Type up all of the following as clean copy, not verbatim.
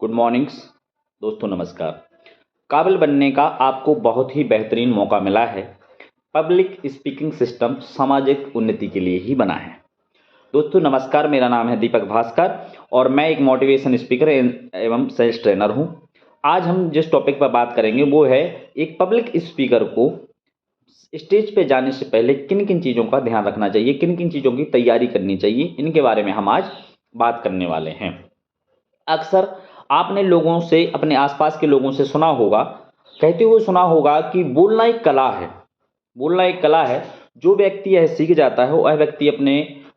Good mornings दोस्तों, नमस्कार। काबिल बनने का आपको बहुत ही बेहतरीन मौका मिला है। पब्लिक स्पीकिंग सिस्टम सामाजिक उन्नति के लिए ही बना है। दोस्तों नमस्कार, मेरा नाम है दीपक भास्कर और मैं एक मोटिवेशन स्पीकर एवं सेल्स ट्रेनर हूं। आज हम जिस टॉपिक पर बात करेंगे वो है एक पब्लिक स्पीकर को स्टेज पे जाने से पहले किन किन चीज़ों का ध्यान रखना चाहिए, किन किन चीज़ों की तैयारी करनी चाहिए, इनके बारे में हम आज बात करने वाले हैं। अक्सर आपने लोगों से, अपने आसपास के लोगों से सुना होगा, कहते हुए सुना होगा कि बोलना एक कला है। बोलना एक कला है। जो व्यक्ति यह सीख जाता है वह व्यक्ति अपने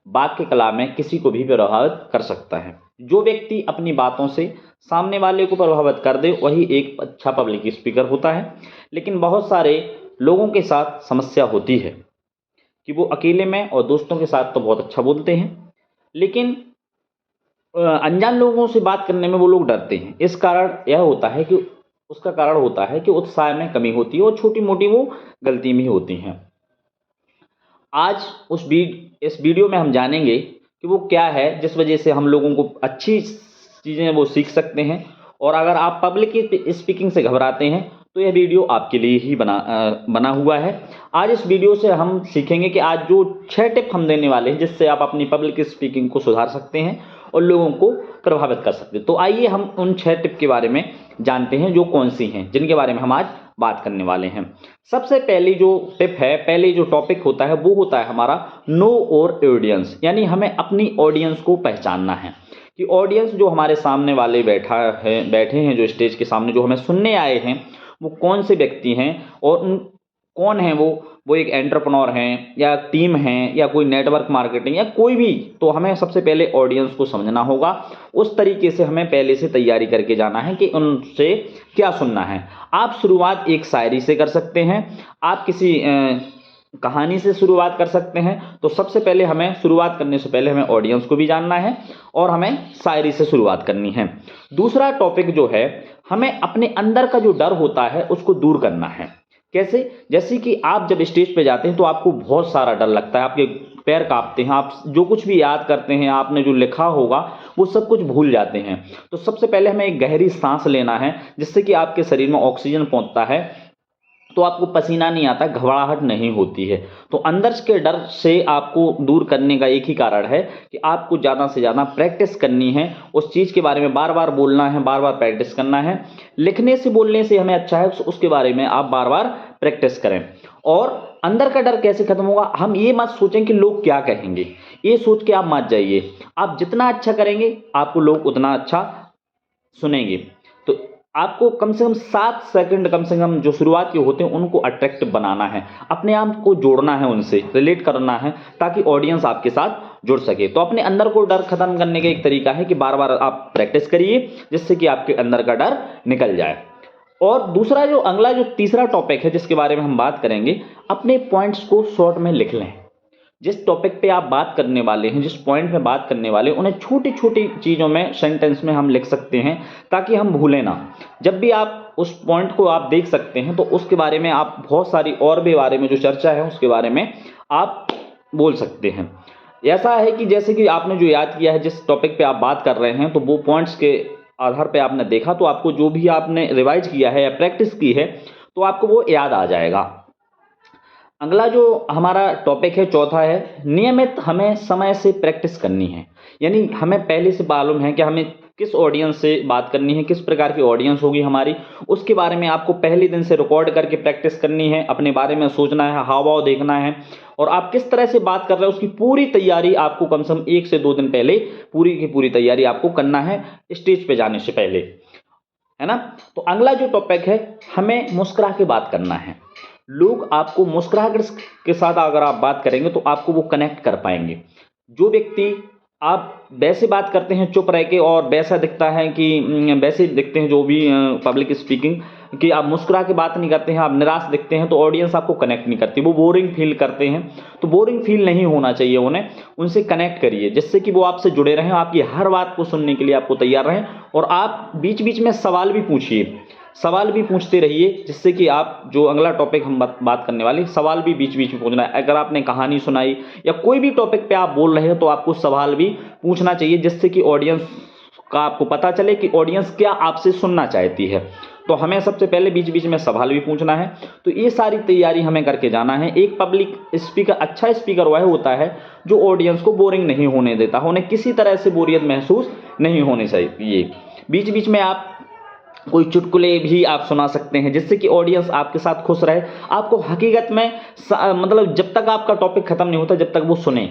वाक्य कला में किसी को भी प्रभावित कर सकता है। जो व्यक्ति अपनी बातों से सामने वाले को प्रभावित कर दे वही एक अच्छा पब्लिक स्पीकर होता है। लेकिन बहुत सारे लोगों के साथ समस्या होती है कि वो अकेले में और दोस्तों के साथ तो बहुत अच्छा बोलते हैं, लेकिन अनजान लोगों से बात करने में वो लोग डरते हैं। इस कारण यह होता है कि उसका कारण होता है कि उत्साह में कमी होती है और छोटी मोटी वो गलती भी होती हैं। आज इस वीडियो में हम जानेंगे कि वो क्या है जिस वजह से हम लोगों को अच्छी चीज़ें वो सीख सकते हैं। और अगर आप पब्लिक स्पीकिंग से घबराते हैं तो यह वीडियो आपके लिए ही बना हुआ है। आज इस वीडियो से हम सीखेंगे कि आज जो 6 टिप हम देने वाले हैं जिससे आप अपनी पब्लिक स्पीकिंग को सुधार सकते हैं और लोगों को प्रभावित कर सकते हैं। तो आइए हम उन 6 टिप के बारे में जानते हैं जो कौन सी हैं, जिनके बारे में हम आज बात करने वाले हैं। सबसे पहली जो टिप है, पहले जो टॉपिक होता है वो होता है हमारा नो और ऑडियंस, यानी हमें अपनी ऑडियंस को पहचानना है कि ऑडियंस जो हमारे सामने वाले बैठे हैं जो स्टेज के सामने जो हमें सुनने आए हैं वो कौन से व्यक्ति हैं और कौन है वो एक एंटरप्रेन्योर हैं या टीम हैं या कोई नेटवर्क मार्केटिंग या कोई भी। तो हमें सबसे पहले ऑडियंस को समझना होगा। उस तरीके से हमें पहले से तैयारी करके जाना है कि उनसे क्या सुनना है। आप शुरुआत एक शायरी से कर सकते हैं, आप किसी कहानी से शुरुआत कर सकते हैं। तो सबसे पहले हमें शुरुआत करने से पहले हमें ऑडियंस को भी जानना है और हमें शायरी से शुरुआत करनी है। दूसरा टॉपिक जो है, हमें अपने अंदर का जो डर होता है उसको दूर करना है। कैसे? जैसे कि आप जब स्टेज पे जाते हैं तो आपको बहुत सारा डर लगता है, आपके पैर कांपते हैं, आप जो कुछ भी याद करते हैं, आपने जो लिखा होगा वो सब कुछ भूल जाते हैं। तो सबसे पहले हमें एक गहरी सांस लेना है जिससे कि आपके शरीर में ऑक्सीजन पहुंचता है तो आपको पसीना नहीं आता, घबराहट नहीं होती है। तो अंदर के डर से आपको दूर करने का एक ही कारण है कि आपको ज़्यादा से ज़्यादा प्रैक्टिस करनी है। उस चीज़ के बारे में बार बार बोलना है, बार बार प्रैक्टिस करना है। लिखने से बोलने से हमें अच्छा है, उसके बारे में आप बार बार प्रैक्टिस करें। और अंदर का डर कैसे खत्म होगा? हम ये मत सोचें कि लोग क्या कहेंगे, ये सोच के आप मत जाइए। आप जितना अच्छा करेंगे आपको लोग उतना अच्छा सुनेंगे। तो आपको कम से कम 7 सेकंड कम से कम जो शुरुआत के होते हैं उनको अट्रैक्टिव बनाना है, अपने आप को जोड़ना है, उनसे रिलेट करना है ताकि ऑडियंस आपके साथ जुड़ सके। तो अपने अंदर को डर खत्म करने का एक तरीका है कि बार बार आप प्रैक्टिस करिए जिससे कि आपके अंदर का डर निकल जाए। और दूसरा जो अगला जो तीसरा टॉपिक है जिसके बारे में हम बात करेंगे, अपने पॉइंट्स को शॉर्ट में लिख लें। जिस टॉपिक पे आप बात करने वाले हैं, जिस पॉइंट में बात करने वाले हैं, उन्हें छोटी छोटी चीज़ों में, सेंटेंस में हम लिख सकते हैं ताकि हम भूलें ना। जब भी आप उस पॉइंट को आप देख सकते हैं तो उसके बारे में आप बहुत सारी और भी बारे में जो चर्चा है उसके बारे में आप बोल सकते हैं। ऐसा है कि जैसे कि आपने जो याद किया है, जिस टॉपिक पे आप बात कर रहे हैं, तो वो पॉइंट्स के आधार पे आपने देखा तो आपको जो भी आपने रिवाइज किया है या प्रैक्टिस की है तो आपको वो याद आ जाएगा। अगला जो हमारा टॉपिक है, चौथा है, नियमित हमें समय से प्रैक्टिस करनी है। यानी हमें पहले से मालूम है कि हमें किस ऑडियंस से बात करनी है, किस प्रकार की ऑडियंस होगी हमारी, उसके बारे में आपको पहले दिन से रिकॉर्ड करके प्रैक्टिस करनी है, अपने बारे में सोचना है, हाव भाव देखना है और आप किस तरह से बात कर रहे हैं उसकी पूरी तैयारी आपको कम से कम 1 से 2 दिन पहले पूरी की पूरी तैयारी आपको करना है स्टेज पे जाने से पहले, है ना। तो अगला जो टॉपिक है, हमें मुस्कुरा के बात करना है। लोग आपको मुस्कुराहट के साथ अगर आप बात करेंगे तो आपको वो कनेक्ट कर पाएंगे। जो व्यक्ति आप वैसे बात करते हैं चुप रह के और वैसा दिखता है कि वैसे दिखते हैं जो भी पब्लिक स्पीकिंग कि आप मुस्कुरा के बात नहीं करते हैं, आप निराश दिखते हैं तो ऑडियंस आपको कनेक्ट नहीं करती, वो बोरिंग फील करते हैं। तो बोरिंग फील नहीं होना चाहिए उन्हें, उनसे कनेक्ट करिए जिससे कि वो आपसे जुड़े रहें, आपकी हर बात को सुनने के लिए आपको तैयार रहें। और आप बीच बीच में सवाल भी पूछिए, सवाल भी पूछते रहिए जिससे कि आप जो अगला टॉपिक हम बात करने वाले, सवाल भी बीच बीच में पूछना है। अगर आपने कहानी सुनाई या कोई भी टॉपिक पे आप बोल रहे हो तो आपको सवाल भी पूछना चाहिए जिससे कि ऑडियंस का आपको पता चले कि ऑडियंस क्या आपसे सुनना चाहती है। तो हमें सबसे पहले बीच बीच में सवाल भी पूछना है। तो ये सारी तैयारी हमें करके जाना है। एक पब्लिक स्पीकर, अच्छा स्पीकर वह होता है जो ऑडियंस को बोरिंग नहीं होने देता, उन्हें किसी तरह से बोरियत महसूस नहीं होनी चाहिए। बीच बीच में आप कोई चुटकुले भी आप सुना सकते हैं जिससे कि ऑडियंस आपके साथ खुश रहे। आपको हकीकत में मतलब जब तक आपका टॉपिक खत्म नहीं होता जब तक वो सुने,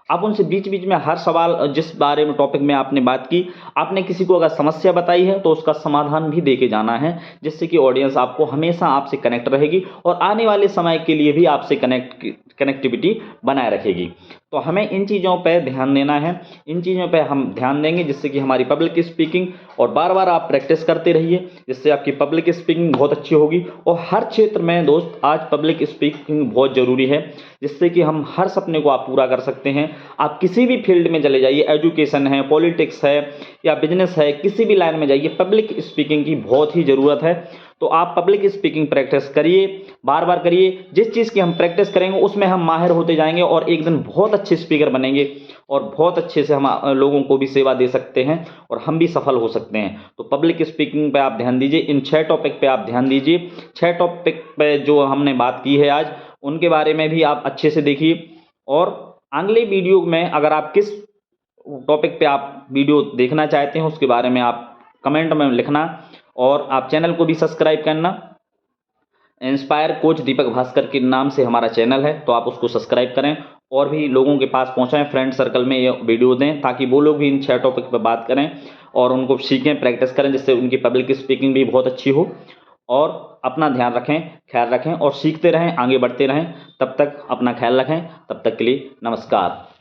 आप उनसे बीच बीच में हर सवाल, जिस बारे में टॉपिक में आपने बात की, आपने किसी को अगर समस्या बताई है तो उसका समाधान भी दे के जाना है, जिससे कि ऑडियंस आपको हमेशा आपसे कनेक्ट रहेगी और आने वाले समय के लिए भी आपसे कनेक्टिविटी बनाए रखेगी। तो हमें इन चीज़ों पर ध्यान देना है, इन चीज़ों पर हम ध्यान देंगे जिससे कि हमारी पब्लिक स्पीकिंग, और बार बार आप प्रैक्टिस करते रहिए जिससे आपकी पब्लिक स्पीकिंग बहुत अच्छी होगी। और हर क्षेत्र में दोस्त आज पब्लिक स्पीकिंग बहुत ज़रूरी है, जिससे कि हम हर सपने को आप पूरा कर सकते हैं। आप किसी भी फील्ड में चले जाइए, एजुकेशन है, पॉलिटिक्स है या बिजनेस है, किसी भी लाइन में जाइए, पब्लिक स्पीकिंग की बहुत ही ज़रूरत है। तो आप पब्लिक स्पीकिंग प्रैक्टिस करिए, बार बार करिए। जिस चीज़ की हम प्रैक्टिस करेंगे उसमें हम माहिर होते जाएंगे और एक दिन बहुत अच्छे स्पीकर बनेंगे और बहुत अच्छे से हम लोगों को भी सेवा दे सकते हैं और हम भी सफल हो सकते हैं। तो पब्लिक स्पीकिंग पे आप ध्यान दीजिए, इन 6 टॉपिक पे आप ध्यान दीजिए। 6 टॉपिक पे जो हमने बात की है आज, उनके बारे में भी आप अच्छे से देखिए। और अगले वीडियो में अगर आप किस टॉपिक पे आप वीडियो देखना चाहते हैं उसके बारे में आप कमेंट में लिखना, और आप चैनल को भी सब्सक्राइब करना। इंस्पायर कोच दीपक भास्कर के नाम से हमारा चैनल है, तो आप उसको सब्सक्राइब करें और भी लोगों के पास पहुंचाएं, फ्रेंड सर्कल में ये वीडियो दें ताकि वो लोग भी इन 6 टॉपिक पर बात करें और उनको सीखें, प्रैक्टिस करें, जिससे उनकी पब्लिक स्पीकिंग भी बहुत अच्छी हो। और अपना ध्यान रखें, ख्याल रखें और सीखते रहें, आगे बढ़ते रहें। तब तक अपना ख्याल रखें, तब तक के लिए नमस्कार।